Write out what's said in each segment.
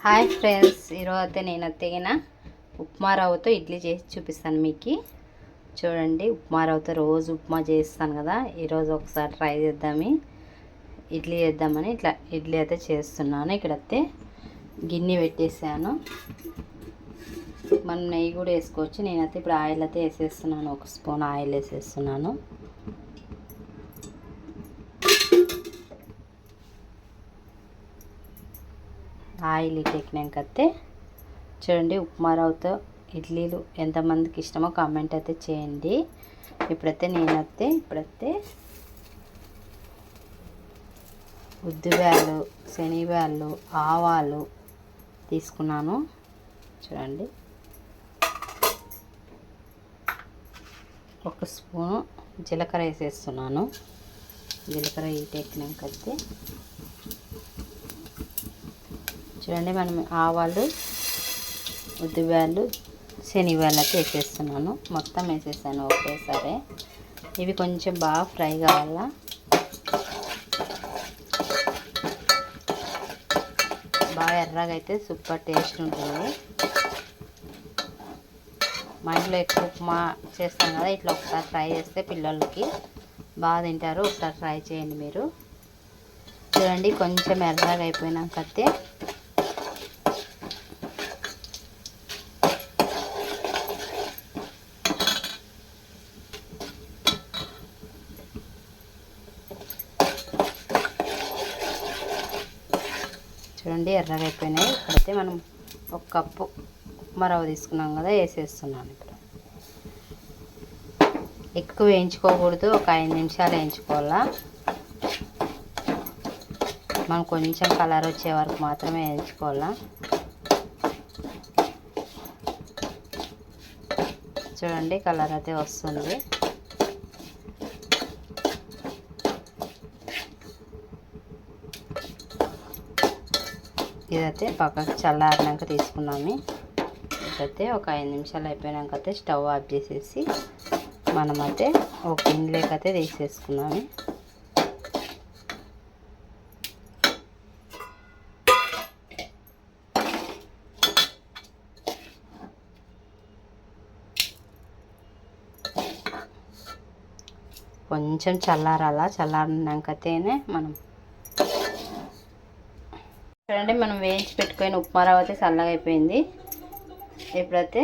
Hi friends, ఈరోజు అయితే నేను తెగిన ఉప్మా రవ్వతో ఇడ్లీ చేసి చూపిస్తాను మీకు. చూడండి, ఉప్మా రవ్వతో రోజు ఉప్మా చేస్తాను కదా, ఈరోజు ఒకసారి ట్రై చేద్దాము, ఇడ్లీ చేద్దామని ఇట్లా ఇడ్లీ అయితే చేస్తున్నాను. ఇక్కడైతే గిన్నె పెట్టేసాను. మనం నెయ్యి కూడా వేసుకోవచ్చు. నేనైతే ఇప్పుడు ఆయిల్ అయితే వేసేస్తున్నాను. ఒక స్పూన్ ఆయిల్ వేసేస్తున్నాను. ఆయిల్ ఎక్కినాకైతే చూడండి, ఉప్మా రవ్వతో ఇడ్లీలు ఎంతమందికి ఇష్టమో కామెంట్ అయితే చేయండి. ఇప్పుడైతే ఇప్పుడైతే ఉద్దిబ్యాలు, శనగబ్యాలు, ఆవాలు తీసుకున్నాను. చూడండి, ఒక స్పూను జీలకర్ర వేసేస్తున్నాను. జీలకర్ర ఎక్కినాకైతే చూడండి, మనం ఆవాలు, ఉద్దిబ్యాలు, శనగబ్యాలు అయితే వేసేస్తున్నాను. మొత్తం వేసేసాను ఒకేసారి. ఇవి కొంచెం బాగా ఫ్రై కావాలా. బాగా ఎర్రగా అయితే సూపర్ టేస్ట్ ఉంటుంది. మా ఇంట్లో ఎక్కువ ఉప్మా చేస్తాం కదా, ఇట్లా ఒకసారి ట్రై చేస్తే పిల్లలకి బాగా తింటారు. ఒకసారి ట్రై చేయండి మీరు. చూడండి, కొంచెం ఎర్రగా అయిపోయినాకైతే చూడండి ఎర్రగా అయిపోయినాయి. ఇప్పుడైతే మనం ఒక కప్పు ఉప్మా రవ్వ తీసుకున్నాం కదా, వేసేస్తున్నాను. ఇక్కడ ఎక్కువ వేయించుకోకూడదు, ఒక 5 నిమిషాలు వేయించుకోవాలా. మనం కొంచెం కలర్ వచ్చే వరకు మాత్రమే వేయించుకోవాలా. చూడండి, కలర్ అయితే వస్తుంది. ఇదైతే పక్కకు చల్లారినాక తీసుకున్నాము. ఇదైతే ఒక 5 నిమిషాలు అయిపోయినాకైతే స్టవ్ ఆఫ్ చేసేసి మనమైతే ఒక గిన్నెలోకైతే తీసేసుకున్నాము. కొంచెం చల్లారాలా. చల్లారినాకైతేనే మనం చూడండి, మనం వేయించి పెట్టుకొని ఉప్మా రవ్వ అయితే చల్లగా అయిపోయింది. ఇప్పుడైతే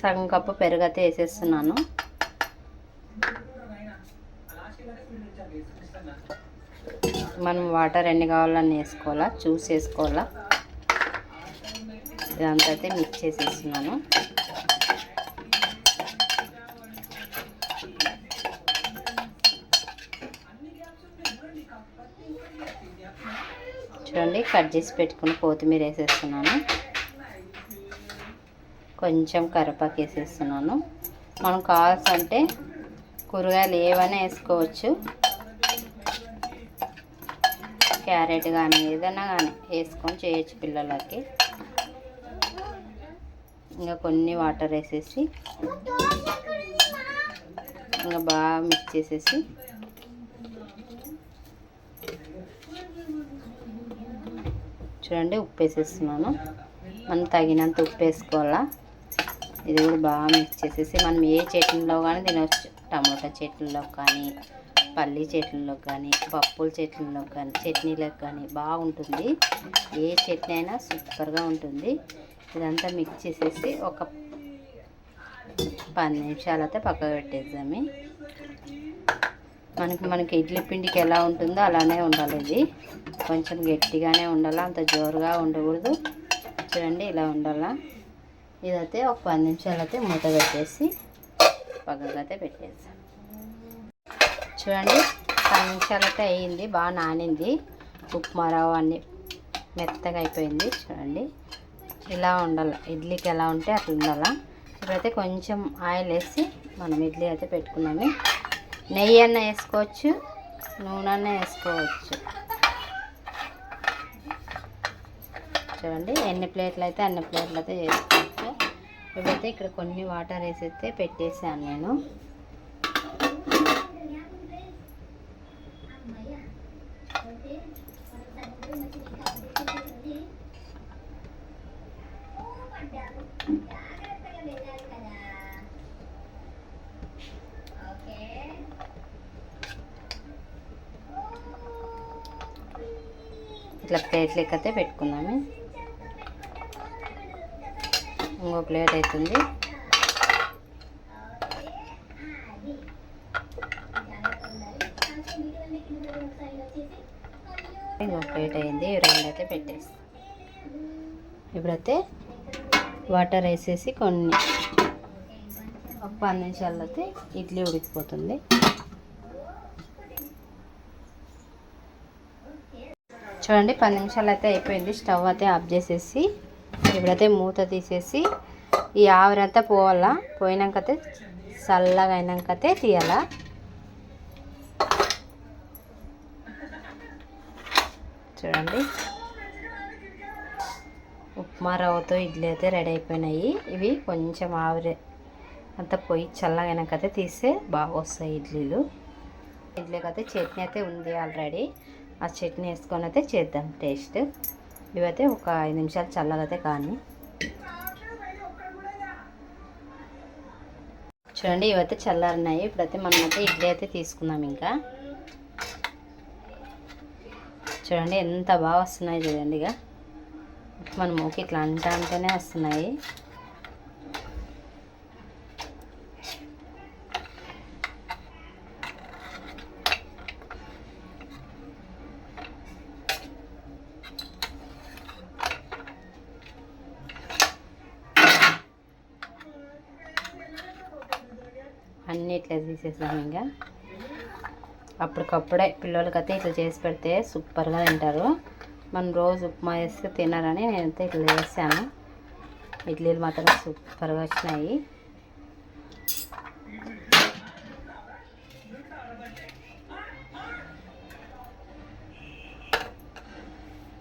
సగం కప్పు పెరుగు అయితే వేసేస్తున్నాను. మనం వాటర్ ఎన్ని కావాలని వేసుకోవాలా, చూసి వేసుకోవాలా. ఇదంతా అయితే మిక్స్ చేసేస్తున్నాను. చూడండి, కట్ చేసి పెట్టుకుని కొత్తిమీర వేసేస్తున్నాను. కొంచెం కరివేపాకు వేసేస్తున్నాను. మనం కావాల్సంటే కూరగాయలు ఏవైనా వేసుకోవచ్చు. క్యారెట్ కానీ ఏదైనా కానీ వేసుకొని చేయొచ్చు పిల్లలకి. ఇంకా కొన్ని వాటర్ వేసేసి ఇంకా బాగా మిక్స్ చేసేసి చూడండి, ఉప్పు వేసేస్తున్నాను. మనం తగినంత ఉప్పు వేసుకోవాలా. ఇది కూడా బాగా మిక్స్ చేసేసి మనం ఏ చట్నీలో కానీ తినవచ్చు. టమాటా చట్నీలో కానీ, పల్లీ చట్నీలో కానీ, పప్పుల చట్నీలో కానీ, చట్నీలకు కానీ బాగుంటుంది. ఏ చట్నీ అయినా సూపర్గా ఉంటుంది. ఇదంతా మిక్స్ చేసేసి ఒక 10 నిమిషాలు అయితే పక్కకు పెట్టేద్దాము. మనకి ఇడ్లీ పిండికి ఎలా ఉంటుందో అలానే ఉండాలి. ఇది కొంచెం గట్టిగానే ఉండాలా, అంత జోరుగా ఉండకూడదు. చూడండి, ఇలా ఉండాలా. ఇదైతే ఒక 10 నిమిషాలు అయితే మూత పెట్టేసి పక్కకు అయితే పెట్టేద్దాం. చూడండి, 10 నిమిషాలు అయితే అయ్యింది. బాగా నానింది. ఉప్మా రవ్వ అన్నీ మెత్తగా అయిపోయింది. చూడండి, ఇలా ఉండాలి. ఇడ్లీకి ఎలా ఉంటే అట్లా ఉండాలా. ఇప్పుడైతే కొంచెం ఆయిల్ వేసి మనం ఇడ్లీ అయితే పెట్టుకున్నాము. నెయ్యి అన్న వేసుకోవచ్చు, నూనె అన్న వేసుకోవచ్చు. చూడండి, ఎన్ని ప్లేట్లు అయితే అన్ని ప్లేట్లు అయితే చేసుకోవచ్చు. ఇప్పుడైతే ఇక్కడ కొన్ని వాటర్ వేసైతే పెట్టేసాను నేను. ఇట్లా ప్లేట్ లెక్కతే పెట్టుకుందాము. ఇంకో ప్లేట్ అవుతుంది. ఇంకో ప్లేట్ అయింది. రెండు అయితే పెట్టేసి ఇప్పుడైతే వాటర్ వేసేసి కొన్ని ఒక 10 నిమిషాల్లో అయితే ఇడ్లీ ఉడికిపోతుంది. చూడండి 10 నిమిషాలు అయితే అయిపోయింది. స్టవ్ అయితే ఆఫ్ చేసేసి ఇప్పుడైతే మూత తీసేసి ఈ ఆవిరంతా పోవాలా. పోయినాకతే చల్లగా అయినాకతే తీయాలా. చూడండి ఉప్మా రవ్వతో ఇడ్లీ అయితే రెడీ అయిపోయినాయి. ఇవి కొంచెం ఆవిరి అంతా పోయి చల్లగా అయినాకైతే తీస్తే బాగా వస్తాయి ఇడ్లీలు. ఇడ్లీకి అయితే చట్నీ అయితే ఉంది ఆల్రెడీ. ఆ చట్నీ వేసుకొని అయితే చేద్దాం టేస్ట్. ఇవైతే ఒక 5 నిమిషాలు చల్లగా అయితే కానీ. చూడండి ఇవైతే చల్లారినాయి. ఇప్పుడైతే మనం అయితే ఇడ్లీ అయితే తీసుకుందాం. ఇంకా చూడండి ఎంత బాగా వస్తున్నాయి చూడండి. ఇక మన మూకి ఇట్లా అంటేనే వస్తున్నాయి. అన్నీ ఇట్లా తీసేసాం. ఇంకా అప్పటికప్పుడే పిల్లలకైతే ఇట్లా చేసి పెడితే సూపర్గా తింటారు. మనం రోజు ఉప్మా వేస్తే తినారని నేనైతే ఇట్లా చేసాను. ఇడ్లీలు మాత్రం సూపర్గా వచ్చినాయి.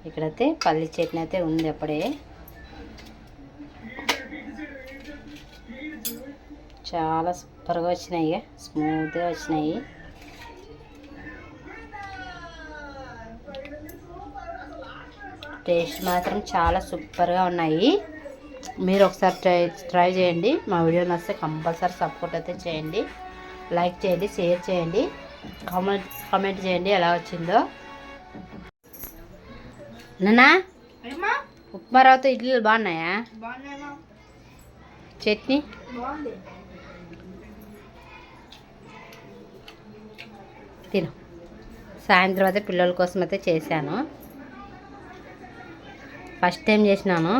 ఇక్కడైతే పల్లి చట్నీ అయితే ఉంది అప్పుడే. చాలా సూపర్గా వచ్చినాయి. స్మూత్గా వచ్చినాయి. టేస్ట్ మాత్రం చాలా సూపర్గా ఉన్నాయి. మీరు ఒకసారి ట్రై చేయండి. మా వీడియో నచ్చితే కంపల్సరీ సపోర్ట్ అయితే చేయండి. లైక్ చేయండి, షేర్ చేయండి, కామెంట్ చేయండి ఎలా వచ్చిందో. నానా ఉప్మా రవ్వతో ఇడ్లీలు బాగున్నాయా? చట్నీ తిను. సాయంత్రం అయితే పిల్లల కోసం అయితే చేశాను. ఫస్ట్ టైం చేసినాను.